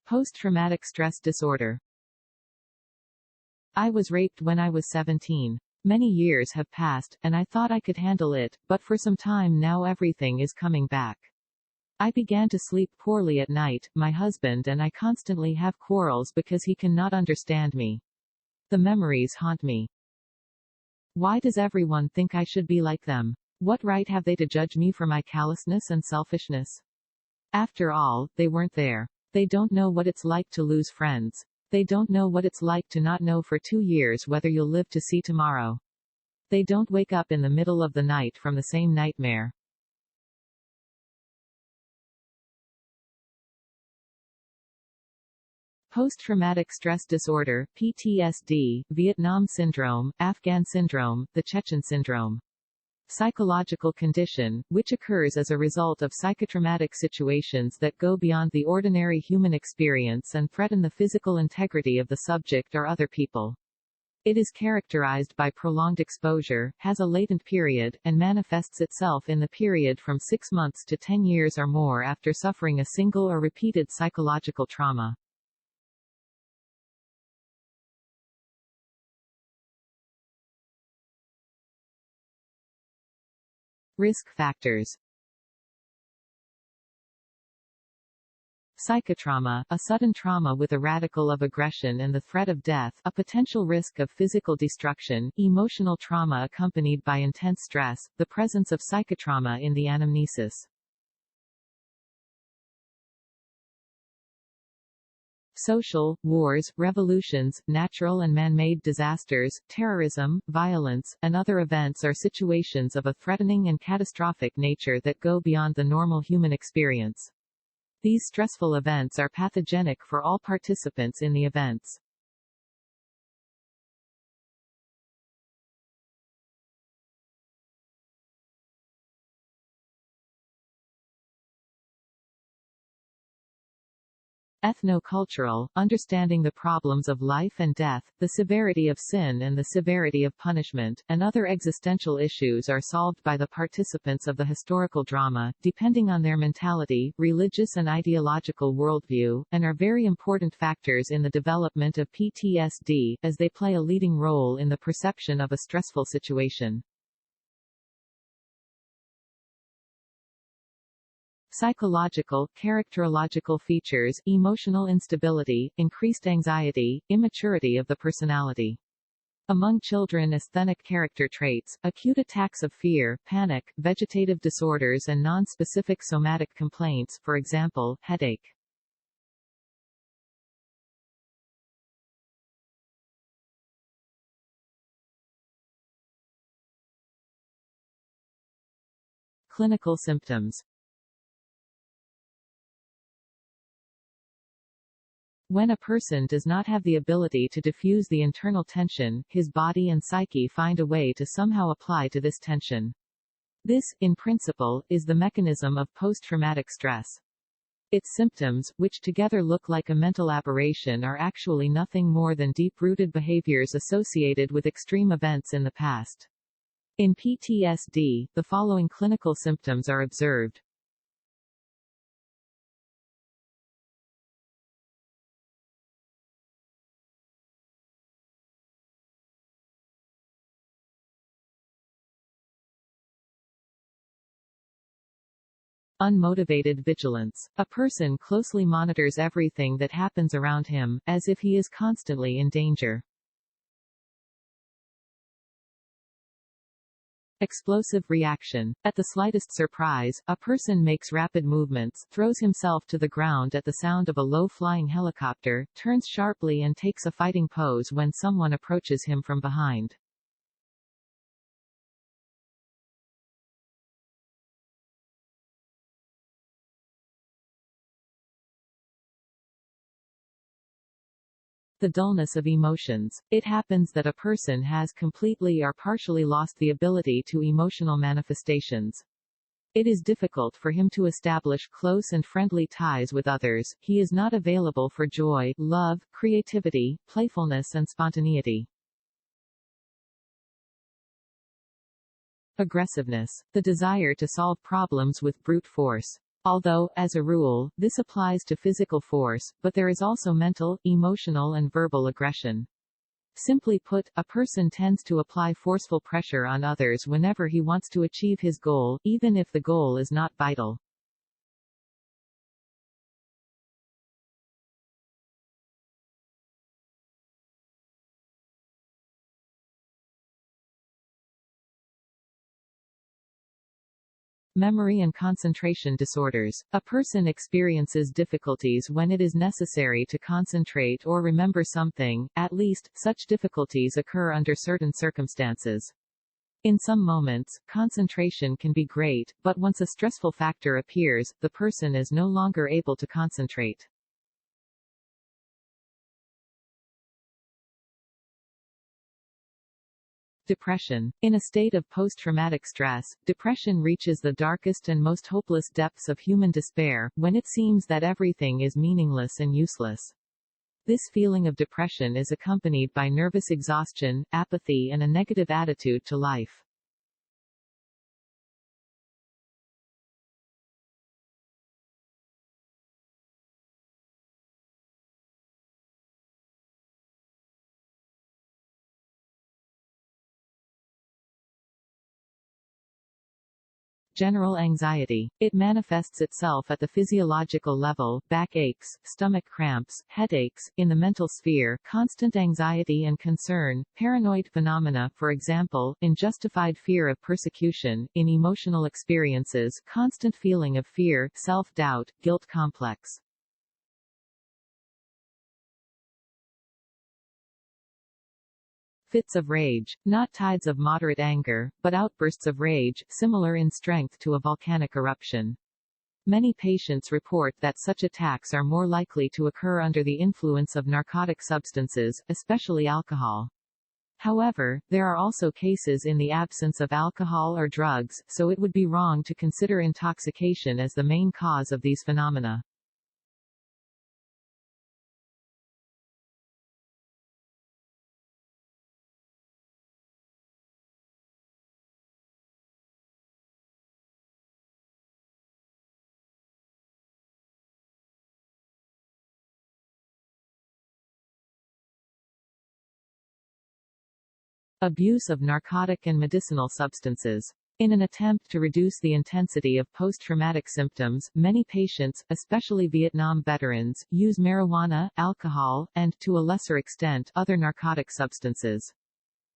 Post-traumatic stress disorder. I was raped when I was 17. Many years have passed, and I thought I could handle it, but for some time now everything is coming back. I began to sleep poorly at night, my husband and I constantly have quarrels because he cannot understand me. The memories haunt me. Why does everyone think I should be like them? What right have they to judge me for my callousness and selfishness? After all, they weren't there. They don't know what it's like to lose friends. They don't know what it's like to not know for 2 years whether you'll live to see tomorrow. They don't wake up in the middle of the night from the same nightmare. Post-traumatic stress disorder, PTSD, Vietnam syndrome, Afghan syndrome, the Chechen syndrome. Psychological condition, which occurs as a result of psychotraumatic situations that go beyond the ordinary human experience and threaten the physical integrity of the subject or other people. It is characterized by prolonged exposure, has a latent period, and manifests itself in the period from 6 months to 10 years or more after suffering a single or repeated psychological trauma. Risk factors. Psychotrauma, a sudden trauma with a radical of aggression and the threat of death, a potential risk of physical destruction, emotional trauma accompanied by intense stress, the presence of psychotrauma in the anamnesis. Social, wars, revolutions, natural and man-made disasters, terrorism, violence, and other events are situations of a threatening and catastrophic nature that go beyond the normal human experience. These stressful events are pathogenic for all participants in the events. Ethno-cultural, understanding the problems of life and death, the severity of sin and the severity of punishment, and other existential issues are solved by the participants of the historical drama, depending on their mentality, religious and ideological worldview, and are very important factors in the development of PTSD, as they play a leading role in the perception of a stressful situation. Psychological, characterological features, emotional instability, increased anxiety, immaturity of the personality. Among children, asthenic character traits, acute attacks of fear, panic, vegetative disorders and non-specific somatic complaints, for example, headache. Clinical symptoms. When a person does not have the ability to diffuse the internal tension, his body and psyche find a way to somehow apply to this tension. This, in principle, is the mechanism of post-traumatic stress. Its symptoms, which together look like a mental aberration, are actually nothing more than deep-rooted behaviors associated with extreme events in the past. In PTSD, the following clinical symptoms are observed. Unmotivated vigilance. A person closely monitors everything that happens around him, as if he is constantly in danger. Explosive reaction. At the slightest surprise, a person makes rapid movements, throws himself to the ground at the sound of a low-flying helicopter, turns sharply and takes a fighting pose when someone approaches him from behind. The dullness of emotions. It happens that a person has completely or partially lost the ability to emotional manifestations. It is difficult for him to establish close and friendly ties with others. He is not available for joy, love, creativity, playfulness and spontaneity. Aggressiveness. The desire to solve problems with brute force. Although, as a rule, this applies to physical force, but there is also mental, emotional and verbal aggression. Simply put, a person tends to apply forceful pressure on others whenever he wants to achieve his goal, even if the goal is not vital. Memory and concentration disorders. A person experiences difficulties when it is necessary to concentrate or remember something, at least, such difficulties occur under certain circumstances. In some moments, concentration can be great, but once a stressful factor appears, the person is no longer able to concentrate. Depression. In a state of post-traumatic stress, depression reaches the darkest and most hopeless depths of human despair, when it seems that everything is meaningless and useless. This feeling of depression is accompanied by nervous exhaustion, apathy and a negative attitude to life. General anxiety. It manifests itself at the physiological level, backaches, stomach cramps, headaches, in the mental sphere, constant anxiety and concern, paranoid phenomena, for example, unjustified fear of persecution, in emotional experiences, constant feeling of fear, self-doubt, guilt complex. Fits of rage, not tides of moderate anger, but outbursts of rage, similar in strength to a volcanic eruption. Many patients report that such attacks are more likely to occur under the influence of narcotic substances, especially alcohol. However, there are also cases in the absence of alcohol or drugs, so it would be wrong to consider intoxication as the main cause of these phenomena. Abuse of narcotic and medicinal substances. In an attempt to reduce the intensity of post-traumatic symptoms, many patients, especially Vietnam veterans, use marijuana, alcohol, and, to a lesser extent, other narcotic substances.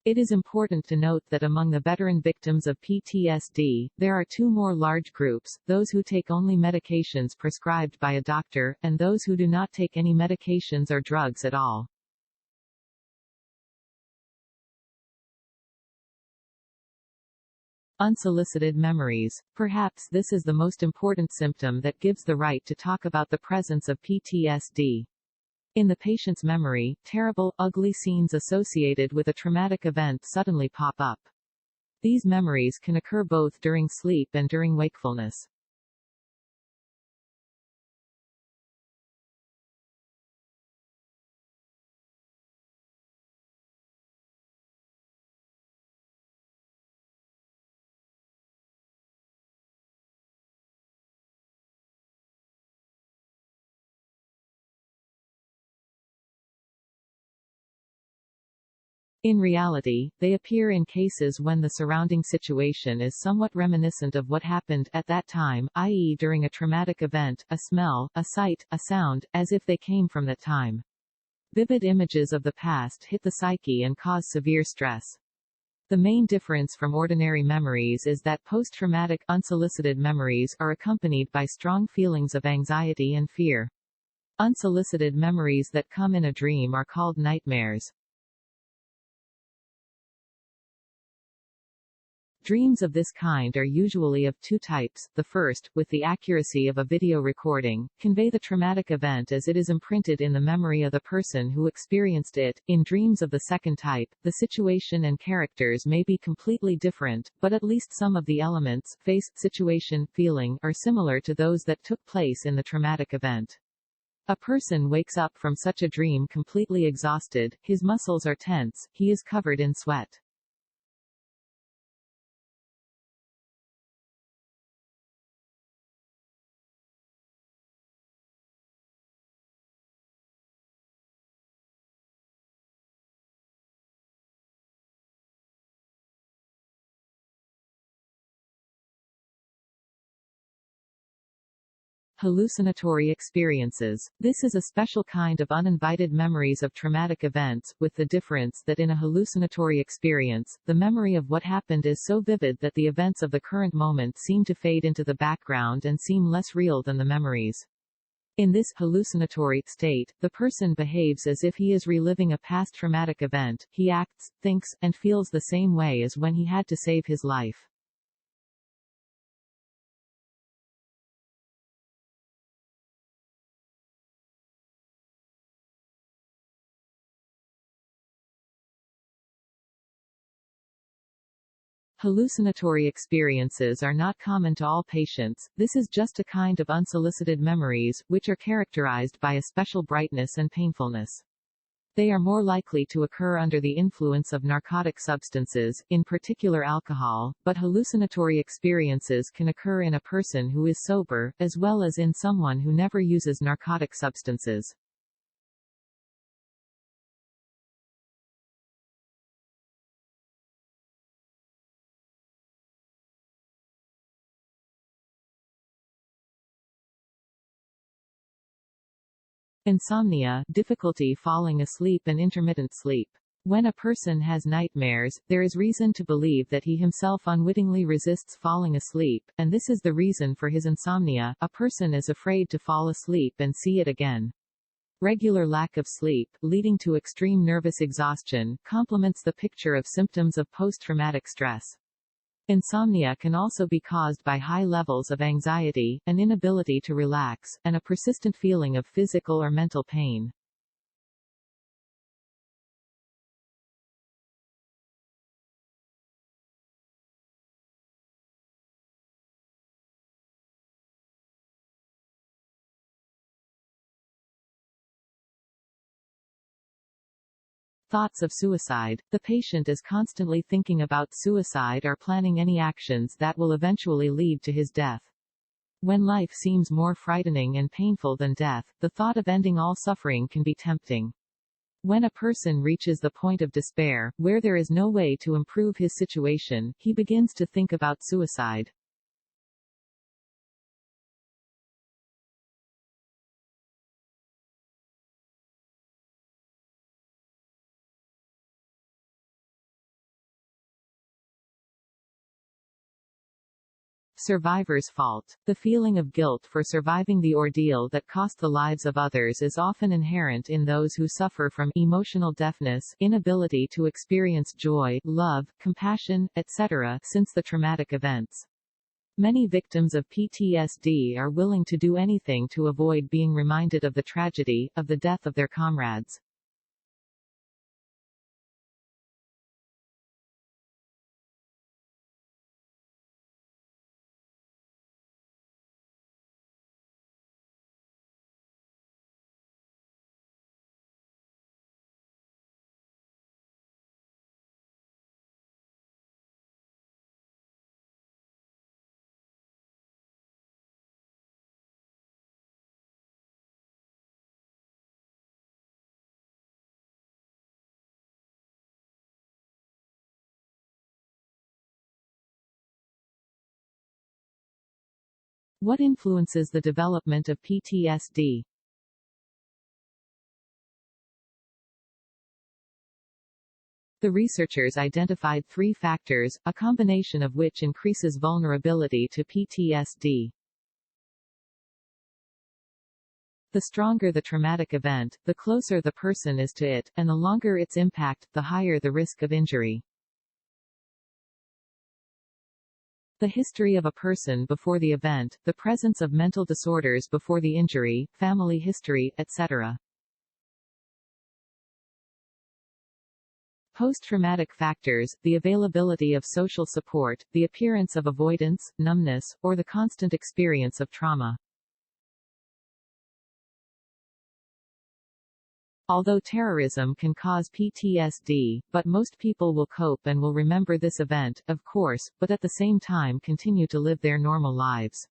It is important to note that among the veteran victims of PTSD, there are two more large groups, those who take only medications prescribed by a doctor, and those who do not take any medications or drugs at all. Unsolicited memories. Perhaps this is the most important symptom that gives the right to talk about the presence of PTSD. In the patient's memory, terrible, ugly scenes associated with a traumatic event suddenly pop up. These memories can occur both during sleep and during wakefulness. In reality, they appear in cases when the surrounding situation is somewhat reminiscent of what happened at that time, i.e. during a traumatic event, a smell, a sight, a sound, as if they came from that time. Vivid images of the past hit the psyche and cause severe stress. The main difference from ordinary memories is that post-traumatic, unsolicited memories are accompanied by strong feelings of anxiety and fear. Unsolicited memories that come in a dream are called nightmares. Dreams of this kind are usually of two types. The first, with the accuracy of a video recording, convey the traumatic event as it is imprinted in the memory of the person who experienced it. In dreams of the second type, the situation and characters may be completely different, but at least some of the elements, face, situation, feeling, are similar to those that took place in the traumatic event. A person wakes up from such a dream completely exhausted, his muscles are tense, he is covered in sweat. Hallucinatory experiences. This is a special kind of uninvited memories of traumatic events, with the difference that in a hallucinatory experience, the memory of what happened is so vivid that the events of the current moment seem to fade into the background and seem less real than the memories. In this hallucinatory state, the person behaves as if he is reliving a past traumatic event. He acts, thinks, and feels the same way as when he had to save his life. Hallucinatory experiences are not common to all patients. This is just a kind of unsolicited memories, which are characterized by a special brightness and painfulness. They are more likely to occur under the influence of narcotic substances, in particular alcohol, but hallucinatory experiences can occur in a person who is sober, as well as in someone who never uses narcotic substances. Insomnia, difficulty falling asleep and intermittent sleep. When a person has nightmares, there is reason to believe that he himself unwittingly resists falling asleep, and this is the reason for his insomnia. A person is afraid to fall asleep and see it again. Regular lack of sleep, leading to extreme nervous exhaustion, complements the picture of symptoms of post-traumatic stress. Insomnia can also be caused by high levels of anxiety, an inability to relax, and a persistent feeling of physical or mental pain. Thoughts of suicide. The patient is constantly thinking about suicide or planning any actions that will eventually lead to his death. When life seems more frightening and painful than death, the thought of ending all suffering can be tempting. When a person reaches the point of despair, where there is no way to improve his situation, he begins to think about suicide. Survivor's fault. The feeling of guilt for surviving the ordeal that cost the lives of others is often inherent in those who suffer from emotional deafness, inability to experience joy, love, compassion, etc., since the traumatic events. Many victims of PTSD are willing to do anything to avoid being reminded of the tragedy, of the death of their comrades. What influences the development of PTSD? The researchers identified three factors, a combination of which increases vulnerability to PTSD. The stronger the traumatic event, the closer the person is to it, and the longer its impact, the higher the risk of injury. The history of a person before the event, the presence of mental disorders before the injury, family history, etc. Post-traumatic factors, the availability of social support, the appearance of avoidance, numbness, or the constant experience of trauma. Although terrorism can cause PTSD, but most people will cope and will remember this event, of course, but at the same time continue to live their normal lives.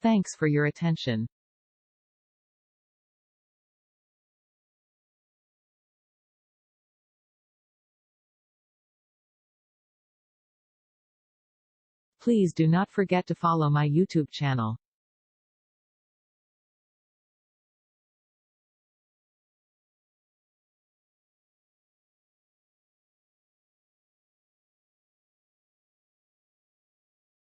Thanks for your attention. Please do not forget to follow my YouTube channel.